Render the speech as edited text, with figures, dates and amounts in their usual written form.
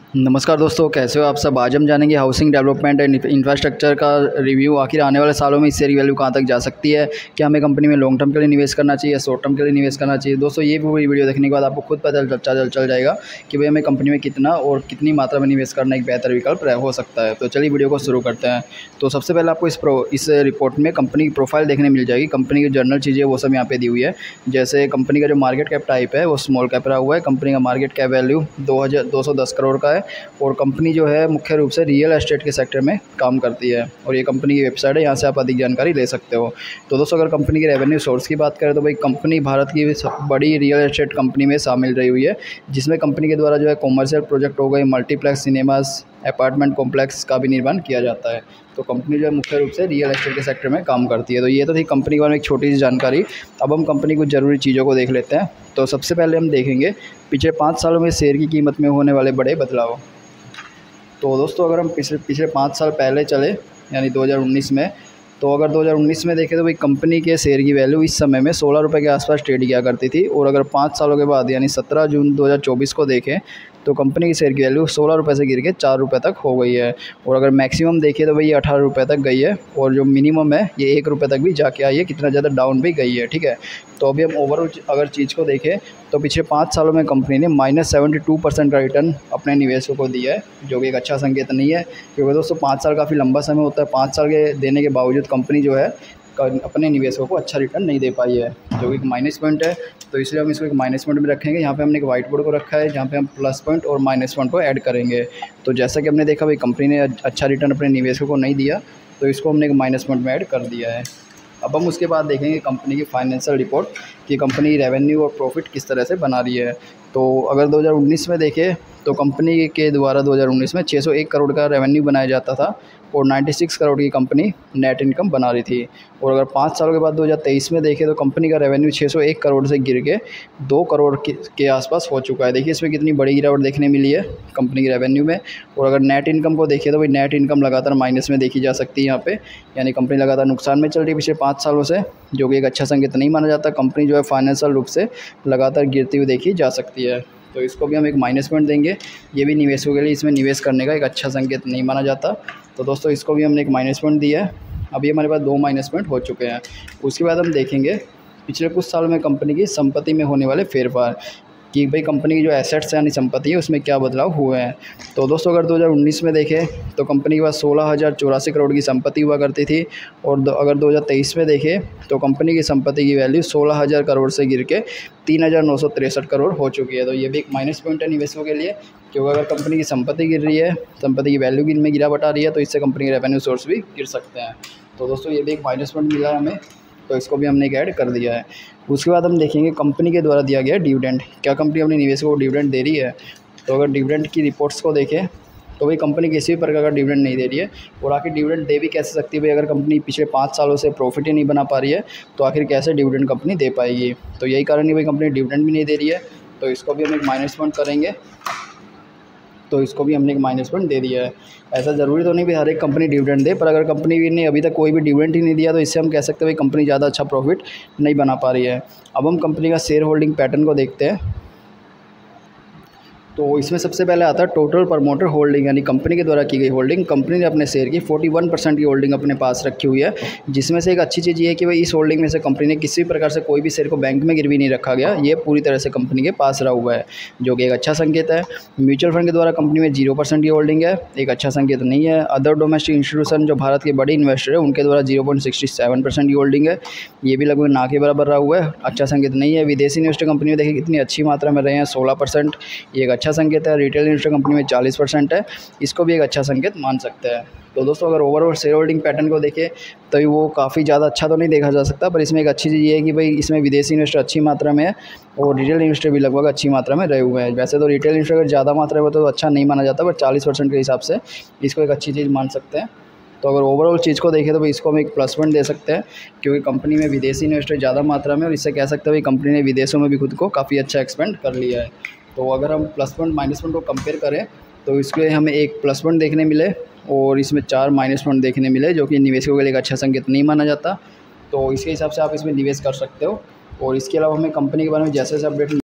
नमस्कार दोस्तों, कैसे हो आप सब। आज हम जानेंगे हाउसिंग डेवलपमेंट एंड इंफ्रास्ट्रक्चर का रिव्यू। आखिर आने वाले सालों में इस शेयर की वैल्यू कहाँ तक जा सकती है, क्या हमें कंपनी में लॉन्ग टर्म के लिए निवेश करना चाहिए या शॉर्ट टर्म के लिए निवेश करना चाहिए। दोस्तों ये पूरी वीडियो देखने के बाद आपको खुद पता चल जाएगा कि भाई हमें कंपनी में कितना और कितनी मात्रा में निवेश करना एक बेहतर विकल्प हो सकता है। तो चलिए वीडियो को शुरू करते हैं। तो सबसे पहले आपको इस रिपोर्ट में कंपनी की प्रोफाइल देखने मिल जाएगी। कंपनी की जर्नल चीज़ें वो सब यहाँ पे दी हुई है। जैसे कंपनी का जो मार्केट कैप टाइप है वो स्मॉल कैप रहा हुआ है। कंपनी का मार्केट कैप वैल्यू 210 करोड़ का है और कंपनी जो है मुख्य रूप से रियल एस्टेट के सेक्टर में काम करती है और ये कंपनी की वेबसाइट है, यहाँ से आप अधिक जानकारी ले सकते हो। तो दोस्तों अगर कंपनी के रेवेन्यू सोर्स की बात करें तो भाई कंपनी भारत की बड़ी रियल एस्टेट कंपनी में शामिल रही हुई है, जिसमें कंपनी के द्वारा जो है कॉमर्शियल प्रोजेक्ट हो गए, मल्टीप्लेक्स सिनेमास, अपार्टमेंट कॉम्प्लेक्स का भी निर्माण किया जाता है। तो कंपनी जो है मुख्य रूप से रियल एस्टेट के सेक्टर में काम करती है। तो ये तो थी कंपनी के बारे में एक छोटी सी जानकारी। अब हम कंपनी कुछ ज़रूरी चीज़ों को देख लेते हैं। तो सबसे पहले हम देखेंगे पिछले 5 सालों में शेयर की कीमत में होने वाले बड़े बदलाव। तो दोस्तों अगर हम पिछले 5 साल पहले चले यानी 2019 में, तो अगर 2019 में देखें तो भाई कंपनी के शेयर की वैल्यू इस समय में 16 रुपये के आसपास ट्रेड किया करती थी। और अगर 5 सालों के बाद यानी 17 जून 2024 को देखें तो कंपनी की शेयर की वैल्यू 16 रुपये से गिर के 4 रुपये तक हो गई है। और अगर मैक्सिमम देखिए तो भाई ये 18 रुपये तक गई है और जो मिनिमम है ये 1 रुपये तक भी जाके आई है। कितना ज़्यादा डाउन भी गई है, ठीक है। तो अभी हम ओवरऑल अगर चीज़ को देखें तो पिछले 5 सालों में कंपनी ने -72% का रिटर्न अपने निवेशकों को दिया है, जो कि एक अच्छा संकेत नहीं है। क्योंकि दोस्तों 5 साल काफ़ी लंबा समय होता है। 5 साल के देने के बावजूद कंपनी जो है अपने निवेशकों को अच्छा रिटर्न नहीं दे पाई है, जो कि एक माइनस पॉइंट है। तो इसलिए हम इसको एक माइनस पॉइंट में रखेंगे। यहाँ पे हमने एक वाइट बोर्ड को रखा है जहाँ पे हम प्लस पॉइंट और माइनस पॉइंट को ऐड करेंगे। तो जैसा कि हमने देखा भाई कंपनी ने अच्छा रिटर्न अपने निवेशकों को नहीं दिया, तो इसको हमने एक माइनस पॉइंट में ऐड कर दिया है। अब हम उसके बाद देखेंगे कंपनी की फाइनेंशियल रिपोर्ट कि कंपनी रेवेन्यू और प्रॉफिट किस तरह से बना रही है। तो अगर 2019 में देखें तो कंपनी के द्वारा 2019 में 601 करोड़ का रेवेन्यू बनाया जाता था और 96 करोड़ की कंपनी नेट इनकम बना रही थी। और अगर 5 सालों के बाद 2023 में देखें तो कंपनी का रेवेन्यू 601 करोड़ से गिर के 2 करोड़ के आसपास हो चुका है। देखिए इसमें कितनी बड़ी गिरावट देखने मिली है कंपनी की रेवेन्यू में। और अगर नेट इनकम को देखें तो भाई नेट इनकम लगातार माइनस में देखी जा सकती है यहाँ पे, यानी कंपनी लगातार नुकसान में चल रही है पिछले 5 सालों से, जो कि एक अच्छा संकेत नहीं माना जाता। कंपनी जो है फाइनेंशियल रूप से लगातार गिरती हुई देखी जा सकती है, तो इसको भी हम एक माइनस पॉइंट देंगे। ये भी निवेशकों के लिए इसमें निवेश करने का एक अच्छा संकेत नहीं माना जाता। तो दोस्तों इसको भी हमने एक माइनस पॉइंट दिया है। अभी हमारे पास 2 माइनस पॉइंट हो चुके हैं। उसके बाद हम देखेंगे पिछले कुछ सालों में कंपनी की संपत्ति में होने वाले फेरफार कि भाई कंपनी की जो एसेट्स यानी संपत्ति है उसमें क्या बदलाव हुए हैं। तो दोस्तों अगर 2019 में देखें तो कंपनी के पास 16,084 करोड़ की संपत्ति हुआ करती थी और अगर 2023 में देखें तो कंपनी की संपत्ति की वैल्यू 16,000 करोड़ से गिर के 3,963 करोड़ हो चुकी है। तो ये भी एक माइनस पॉइंट है निवेशकों के लिए, क्योंकि अगर कंपनी की संपत्ति गिर रही है, संपत्ति की वैल्यू में गिरावट आ रही है, तो इससे कंपनी के रेवेन्यू सोर्स भी गिर सकते हैं। तो दोस्तों ये भी एक माइनस पॉइंट मिला है हमें, तो इसको भी हमने एक ऐड कर दिया है। उसके बाद हम देखेंगे कंपनी के द्वारा दिया गया डिविडेंड, क्या कंपनी अपने निवेशकों को डिविडेंड दे रही है। तो अगर डिविडेंड की रिपोर्ट्स को देखें तो भाई कंपनी किसी भी प्रकार का डिविडेंड नहीं दे रही है। और आखिर डिविडेंड दे भी कैसे सकती है भाई, अगर कंपनी पिछले 5 सालों से प्रॉफिट ही नहीं बना पा रही है तो आखिर कैसे डिविडेंड कंपनी दे पाएगी। तो यही कारण है भाई कंपनी डिविडेंड भी नहीं दे रही है, तो इसको भी हम एक माइनस पॉइंट करेंगे। तो इसको भी हमने एक माइनस पॉइंट दे दिया है। ऐसा ज़रूरी तो नहीं भी हर एक कंपनी डिविडेंड दे, पर अगर कंपनी ने अभी तक कोई भी डिविडेंड ही नहीं दिया तो इससे हम कह सकते हैं भाई कंपनी ज़्यादा अच्छा प्रॉफिट नहीं बना पा रही है। अब हम कंपनी का शेयर होल्डिंग पैटर्न को देखते हैं। तो इसमें सबसे पहले आता है टोटल प्रमोटर होल्डिंग, यानी कंपनी के द्वारा की गई होल्डिंग। कंपनी ने अपने शेयर की 41% की होल्डिंग अपने पास रखी हुई है, जिसमें से एक अच्छी चीज़ ये है कि भाई इस होल्डिंग में से कंपनी ने किसी भी प्रकार से कोई भी शेयर को बैंक में गिरवी नहीं रखा गया, ये पूरी तरह से कंपनी के पास रहा हुआ है, जो कि एक अच्छा संकेत है। म्यूचुअल फंड के द्वारा कंपनी में 0% की होल्डिंग है, एक अच्छा संकेत नहीं है। अदर डोमेस्टिक इंस्टीट्यूशन जो भारत के बड़े इन्वेस्टर है उनके द्वारा 0.67% की होल्डिंग है, ये भी लगभग ना के बराबर रहा हुआ है, अच्छा संकेत नहीं है। विदेशी इन्वेस्टर कंपनी में देखिए कितनी अच्छी मात्रा में रहे हैं, 16%, ये एक अच्छा संकेत है। रिटेल इन्वेस्टर कंपनी में 40% है, इसको भी एक अच्छा संकेत मान सकते हैं। तो दोस्तों अगर ओवरऑल शेयर होल्डिंग पैटर्न को देखें तो वो काफ़ी ज़्यादा अच्छा तो नहीं देखा जा सकता, पर इसमें एक अच्छी चीज़ ये है कि भाई इसमें विदेशी इन्वेस्टर अच्छी मात्रा में है और रिटेल इन्वेस्टर भी लगभग अच्छी मात्रा में रहे हुए हैं। वैसे तो रिटेल इन्वेस्टर अगर ज़्यादा मात्रा में तो अच्छा नहीं माना जाता, पर 40% के हिसाब से इसको एक अच्छी चीज़ मान सकते हैं। तो अगर ओवरऑल चीज़ को देखें तो भाई इसको हम एक प्लस पॉइंट दे सकते हैं, क्योंकि कंपनी में विदेशी इन्वेस्टर ज़्यादा मात्रा में, और इससे कह सकते हैं भाई कंपनी ने विदेशों में भी खुद को काफ़ी अच्छा एक्सपेंड कर लिया है। तो अगर हम प्लस पॉइंट माइनस पॉइंट को कंपेयर करें तो इसके हमें एक प्लस पॉइंट देखने मिले और इसमें 4 माइनस पॉइंट देखने मिले, जो कि निवेशकों के लिए एक अच्छा संकेत नहीं माना जाता। तो इसके हिसाब से आप इसमें निवेश कर सकते हो। और इसके अलावा हमें कंपनी के बारे में जैसे अपडेट